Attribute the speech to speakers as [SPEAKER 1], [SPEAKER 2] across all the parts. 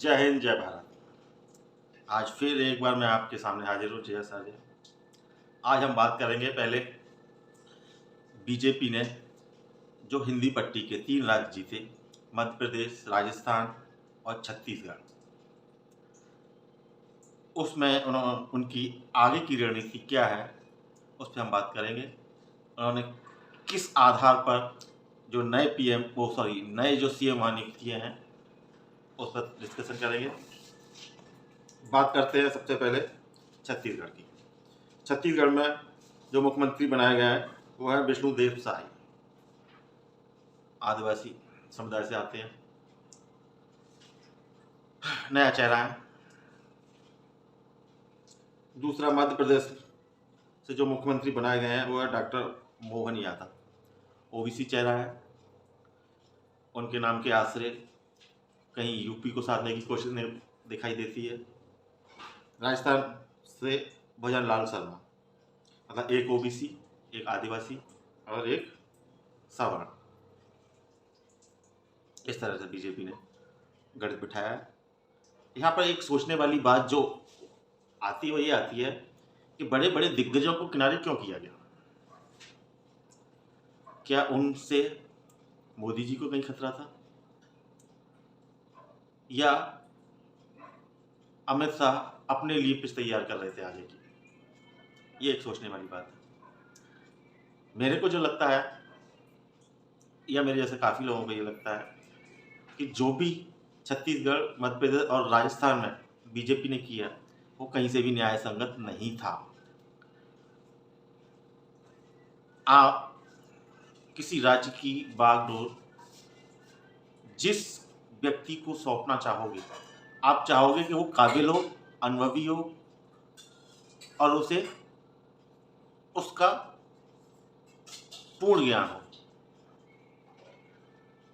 [SPEAKER 1] जय हिंद, जय भारत। आज फिर एक बार मैं आपके सामने हाजिर हूँ, जय साजय। आज हम बात करेंगे पहले बीजेपी ने जो हिंदी पट्टी के 3 राज्य जीते, मध्य प्रदेश, राजस्थान और छत्तीसगढ़। उसमें उनकी आगे की रणनीति क्या है, उस पर हम बात करेंगे। उन्होंने किस आधार पर जो नए जो सीएम वहाँ नियुक्त किए हैं, उस पर डिस्कशन करेंगे। बात करते हैं सबसे पहले छत्तीसगढ़ की। छत्तीसगढ़ में जो मुख्यमंत्री बनाया गया है वो है विष्णुदेव साय, आदिवासी समुदाय से आते हैं, नया चेहरा है। दूसरा, मध्य प्रदेश से जो मुख्यमंत्री बनाए गए हैं वो है डॉक्टर मोहन यादव, ओबीसी चेहरा है। उनके नाम के आश्रय कहीं यूपी को साधने की कोशिश नहीं दिखाई देती है। राजस्थान से भजन लाल शर्मा, मतलब एक ओबीसी, एक आदिवासी और एक सवर्ण। इस तरह से बीजेपी ने गणित बिठाया है। यहाँ पर एक सोचने वाली बात जो आती है वो ये आती है कि बड़े बड़े दिग्गजों को किनारे क्यों किया गया। क्या उनसे मोदी जी को कहीं खतरा था, या अमित शाह अपने लिए पिच तैयार कर रहे थे आगे की। ये एक सोचने वाली बात है। मेरे को जो लगता है, या मेरे जैसे काफ़ी लोगों को ये लगता है कि जो भी छत्तीसगढ़, मध्य प्रदेश और राजस्थान में बीजेपी ने किया वो कहीं से भी न्याय संगत नहीं था। आप किसी राज्य की बागडोर जिस व्यक्ति को सौंपना चाहोगे, आप चाहोगे कि वो काबिल हो, अनुभवी हो और उसे उसका पूर्ण ज्ञान हो।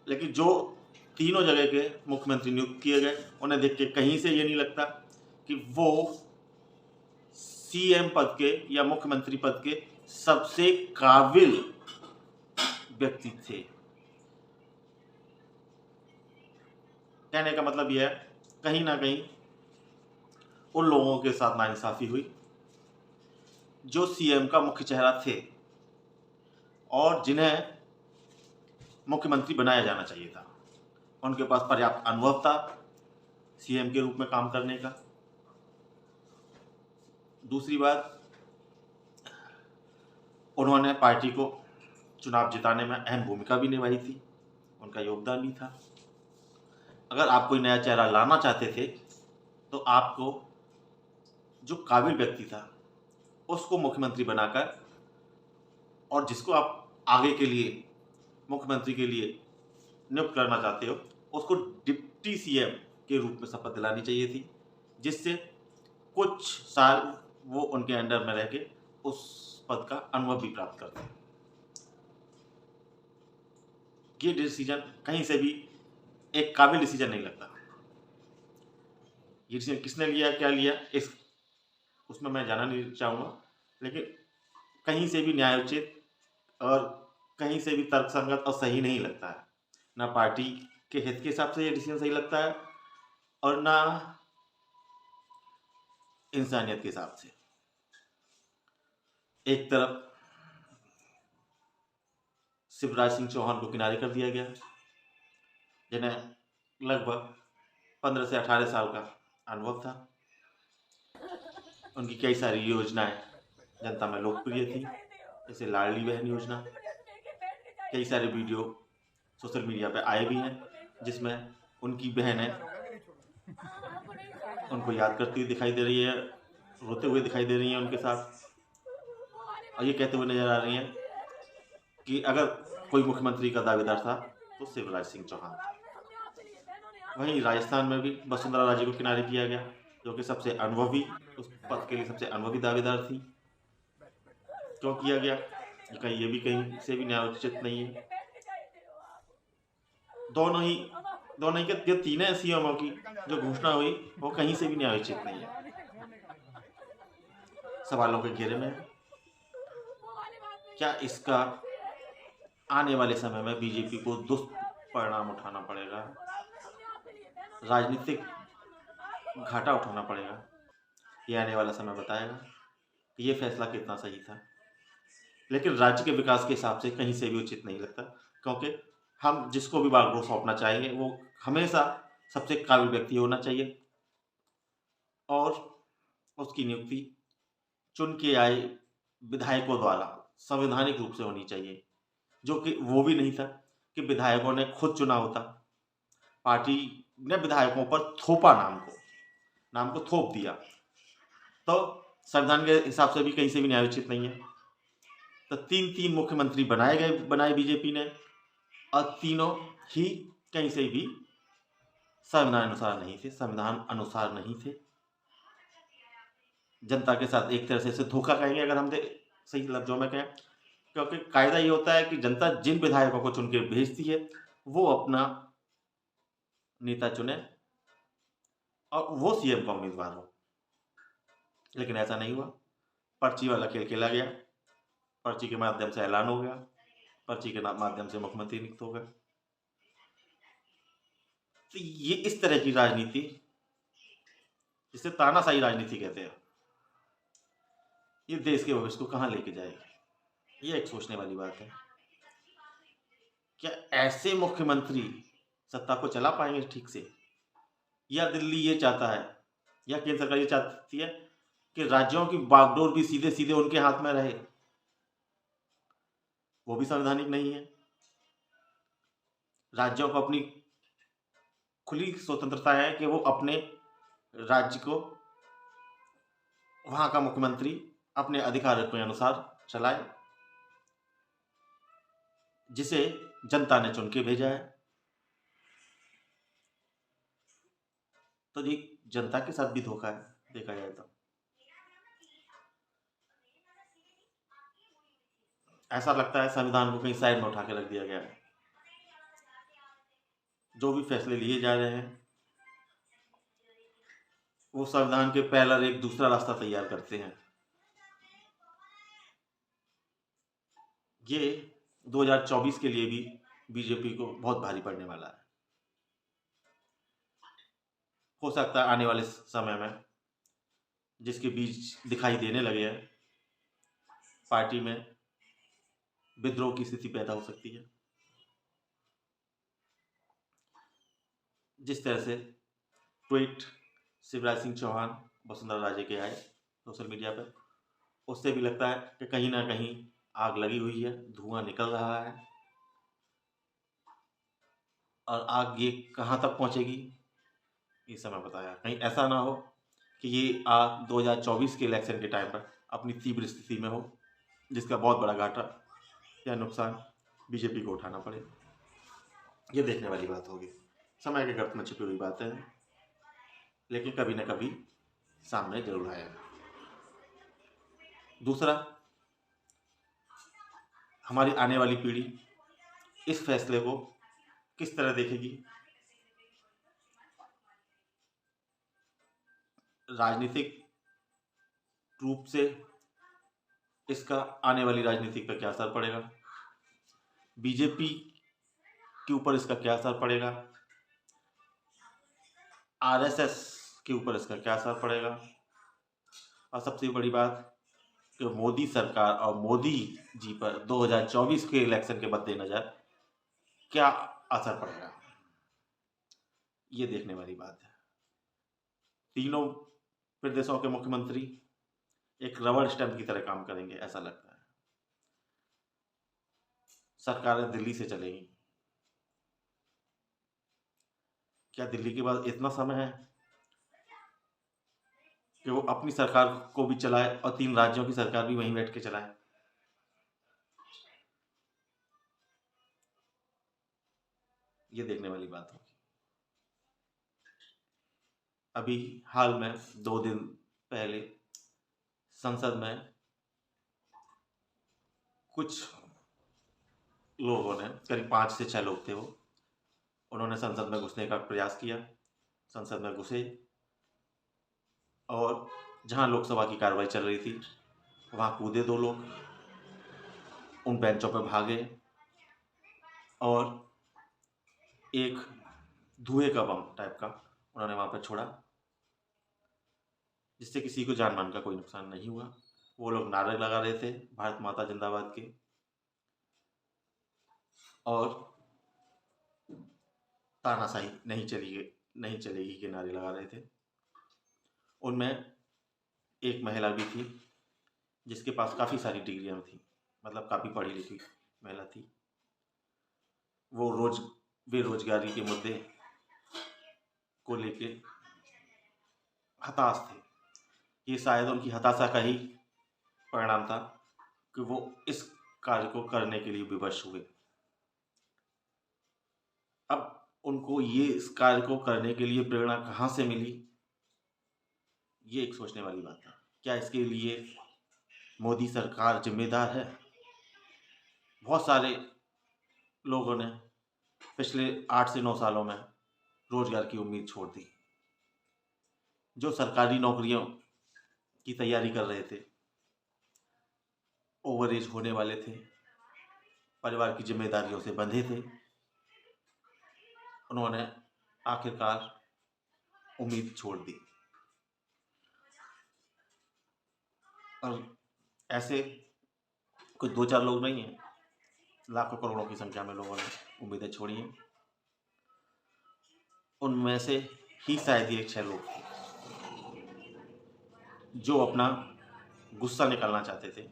[SPEAKER 1] लेकिन जो तीनों जगह के मुख्यमंत्री नियुक्त किए गए, उन्हें देख के कहीं से ये नहीं लगता कि वो सीएम पद के या मुख्यमंत्री पद के सबसे काबिल व्यक्ति थे। कहने का मतलब यह है, कहीं ना कहीं उन लोगों के साथ नाइंसाफी हुई जो सीएम का मुख्य चेहरा थे और जिन्हें मुख्यमंत्री बनाया जाना चाहिए था। उनके पास पर्याप्त अनुभव था सीएम के रूप में काम करने का। दूसरी बात, उन्होंने पार्टी को चुनाव जिताने में अहम भूमिका भी निभाई थी, उनका योगदान भी था। अगर आप कोई नया चेहरा लाना चाहते थे तो आपको जो काबिल व्यक्ति था उसको मुख्यमंत्री बनाकर, और जिसको आप आगे के लिए मुख्यमंत्री के लिए नियुक्त करना चाहते हो उसको डिप्टी सीएम के रूप में शपथ दिलानी चाहिए थी, जिससे कुछ साल वो उनके अंडर में रह के उस पद का अनुभव भी प्राप्त करते हैं। ये डिसीजन कहीं से भी एक काबिल डिसीजन नहीं लगता। ये डिसीजन किसने लिया, क्या लिया, इस उसमें मैं जाना नहीं चाहूँगा, लेकिन कहीं से भी न्यायोचित और कहीं से भी तर्कसंगत और सही नहीं लगता है। ना पार्टी के हित के हिसाब से ये डिसीजन सही लगता है और ना इंसानियत के हिसाब से। एक तरफ शिवराज सिंह चौहान को किनारे कर दिया गया, जिन्हें लगभग 15 से 18 साल का अनुभव था। उनकी कई सारी योजनाएं जनता में लोकप्रिय थी, जैसे लाडली बहन योजना। कई सारे वीडियो सोशल मीडिया पे आए भी हैं जिसमें उनकी बहनें उनको याद करती हुई दिखाई दे रही है, रोते हुए दिखाई दे रही हैं उनके साथ, और ये कहते हुए नजर आ रही हैं कि अगर कोई मुख्यमंत्री का दावेदार था तो शिवराज सिंह चौहान था। वहीं राजस्थान में भी वसुंधरा राजे को किनारे किया गया, जो कि सबसे अनुभवी, उस पद के लिए सबसे अनुभवी दावेदार थी। क्यों किया गया, ये भी कहीं से भी न्यायोचित नहीं है। दोनों ही जो तीनों सीएमओं की जो घोषणा हुई वो कहीं से भी न्यायोचित नहीं है, सवालों के घेरे में है। क्या इसका आने वाले समय में बीजेपी को दुष्परिणाम उठाना पड़ेगा? राजनीतिक घाटा उठाना पड़ेगा। ये आने वाला समय बताएगा कि ये फैसला कितना सही था, लेकिन राज्य के विकास के हिसाब से कहीं से भी उचित नहीं लगता, क्योंकि हम जिसको भी बागडोर सौंपना चाहेंगे वो हमेशा सबसे काबिल व्यक्ति होना चाहिए और उसकी नियुक्ति चुन के आए विधायकों द्वारा संवैधानिक रूप से होनी चाहिए, जो कि वो भी नहीं था कि विधायकों ने खुद चुना होता। पार्टी ने विधायकों पर थोपा, नाम को थोप दिया, तो संविधान के हिसाब से भी कहीं से भी न्यायोचित नहीं है। तो तीन मुख्यमंत्री बनाए बीजेपी ने, और तीनों ही कहीं से भी संविधान अनुसार नहीं थे। जनता के साथ एक तरह से इसे धोखा कहेंगे अगर हम सही लफ्जों में कहें, क्योंकि कायदा ये होता है कि जनता जिन विधायकों को चुन के भेजती है वो अपना नेता चुने और वो सीएम का उम्मीदवार हो, लेकिन ऐसा नहीं हुआ। पर्ची वाला खेल खेला गया, पर्ची के माध्यम से ऐलान हो गया, पर्ची के माध्यम से मुख्यमंत्री नियुक्त हो गए। तो ये इस तरह की राजनीति, जिसे तानाशाही राजनीति कहते हैं, ये देश के भविष्य को कहां लेके जाएगी, ये एक सोचने वाली बात है। क्या ऐसे मुख्यमंत्री सत्ता को चला पाएंगे ठीक से, या दिल्ली ये चाहता है या केंद्र सरकार ये चाहती है कि राज्यों की बागडोर भी सीधे सीधे उनके हाथ में रहे? वो भी संवैधानिक नहीं है। राज्यों को अपनी खुली स्वतंत्रता है कि वो अपने राज्य को, वहां का मुख्यमंत्री अपने अधिकार के अनुसार चलाए, जिसे जनता ने चुन के भेजा है। तो ये जनता के साथ भी धोखा है, देखा जाए तो। ऐसा लगता है संविधान को कहीं साइड में उठा के रख दिया गया है। जो भी फैसले लिए जा रहे हैं वो संविधान के पैरेलल एक दूसरा रास्ता तैयार करते हैं। ये 2024 के लिए भी बीजेपी को बहुत भारी पड़ने वाला है। हो सकता है आने वाले समय में जिसके बीज दिखाई देने लगे हैं, पार्टी में विद्रोह की स्थिति पैदा हो सकती है। जिस तरह से ट्वीट शिवराज सिंह चौहान वसुंधरा राजे के आए सोशल मीडिया पर, उससे भी लगता है कि कहीं ना कहीं आग लगी हुई है, धुआं निकल रहा है, और आग ये कहाँ तक पहुंचेगी ये समय बताया। कहीं ऐसा ना हो कि ये आग 2024 के इलेक्शन के टाइम पर अपनी तीव्र स्थिति में हो, जिसका बहुत बड़ा घाटा या नुकसान बीजेपी को उठाना पड़े। ये देखने वाली बात होगी, समय के गर्त में छुपी हुई बातें हैं, लेकिन कभी न कभी सामने जरूर आएगा। दूसरा, हमारी आने वाली पीढ़ी इस फैसले को किस तरह देखेगी? राजनीतिक रूप से इसका आने वाली राजनीति पर क्या असर पड़ेगा? बीजेपी के ऊपर इसका क्या असर पड़ेगा? आरएसएस के ऊपर इसका क्या असर पड़ेगा? और सबसे बड़ी बात कि मोदी सरकार और मोदी जी पर 2024 के इलेक्शन के मद्देनजर क्या असर पड़ेगा, ये देखने वाली बात है। तीनों प्रदेशों के मुख्यमंत्री एक रबड़ स्टैंप की तरह काम करेंगे, ऐसा लगता है। सरकारें दिल्ली से चलेंगी। क्या दिल्ली के पास इतना समय है कि वो अपनी सरकार को भी चलाए और 3 राज्यों की सरकार भी वहीं बैठ के चलाए? ये देखने वाली बात होगी। अभी हाल में 2 दिन पहले संसद में कुछ लोगों ने, करीब 5 से 6 लोग थे वो, उन्होंने संसद में घुसने का प्रयास किया। संसद में घुसे और जहां लोकसभा की कार्रवाई चल रही थी वहां कूदे 2 लोग, उन बेंचों पर भागे और एक धुएं का बम टाइप का उन्होंने वहां पर छोड़ा जिससे किसी को जान मान का कोई नुकसान नहीं हुआ। वो लोग नारे लगा रहे थे भारत माता जिंदाबाद के, और तानाशाही नहीं चलेगी के नारे लगा रहे थे। उनमें एक महिला भी थी जिसके पास काफ़ी सारी डिग्रियां थी, मतलब काफ़ी पढ़ी लिखी महिला थी। वो बेरोजगारी के मुद्दे को लेके हताश थे। ये शायद उनकी हताशा का ही परिणाम था कि वो इस कार्य को करने के लिए विवश हुए। अब उनको इस कार्य को करने के लिए प्रेरणा कहाँ से मिली, ये एक सोचने वाली बात है। क्या इसके लिए मोदी सरकार जिम्मेदार है? बहुत सारे लोगों ने पिछले 8 से 9 सालों में रोजगार की उम्मीद छोड़ दी। जो सरकारी नौकरियों की तैयारी कर रहे थे, ओवर एज होने वाले थे, परिवार की जिम्मेदारियों से बंधे थे, उन्होंने आखिरकार उम्मीद छोड़ दी। और ऐसे कोई 2-4 लोग नहीं हैं, लाखों करोड़ों की संख्या में लोगों ने उम्मीदें छोड़ी हैं। उनमें से ही शायद ये 6 लोग थे जो अपना गुस्सा निकालना चाहते थे,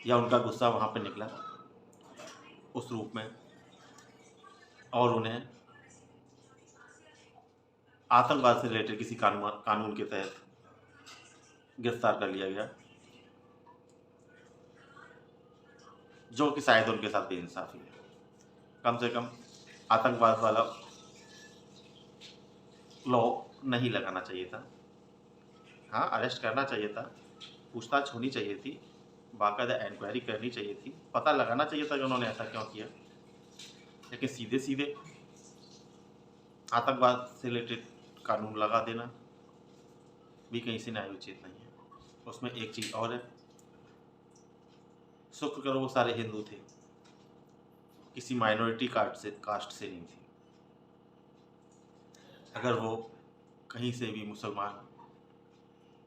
[SPEAKER 1] या उनका गुस्सा वहाँ पर निकला उस रूप में, और उन्हें आतंकवाद से रिलेटेड किसी कानून के तहत गिरफ्तार कर लिया गया, जो कि शायद उनके साथ बेइंसाफी है। कम से कम आतंकवाद वाला लॉ नहीं लगाना चाहिए था। हाँ, अरेस्ट करना चाहिए था, पूछताछ होनी चाहिए थी, बाकायदा इंक्वायरी करनी चाहिए थी, पता लगाना चाहिए था कि उन्होंने ऐसा क्यों किया। लेकिन सीधे सीधे आतंकवाद से रिलेटेड कानून लगा देना भी कहीं से न्यायोचित नहीं है। उसमें एक चीज़ और है, शुक्र करो वो सारे हिंदू थे, किसी माइनॉरिटी कास्ट से नहीं थे। अगर वो कहीं से भी मुसलमान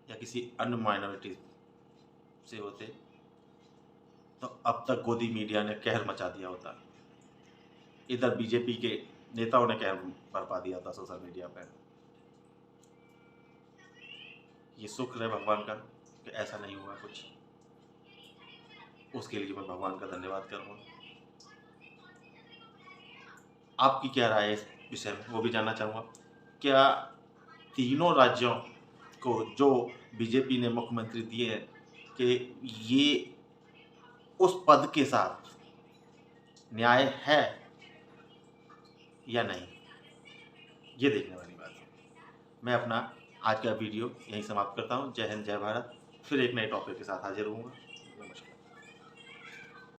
[SPEAKER 1] या किसी अन्य माइनॉरिटी से होते तो अब तक गोदी मीडिया ने कहर मचा दिया होता। इधर बीजेपी के नेताओं ने कहर बरपा दिया था सोशल मीडिया पर। ये शुक्र है भगवान का कि ऐसा नहीं हुआ कुछ, उसके लिए मैं भगवान का धन्यवाद करूँगा। आपकी क्या राय है इस विषय में, वो भी जानना चाहूँगा। क्या तीनों राज्यों को जो बीजेपी ने मुख्यमंत्री दिए हैं कि ये उस पद के साथ न्याय है या नहीं, ये देखने वाली बात है। मैं अपना आज का वीडियो यहीं समाप्त करता हूँ। जय हिंद, जय भारत। फिर एक नए टॉपिक के साथ हाजिर होऊंगा।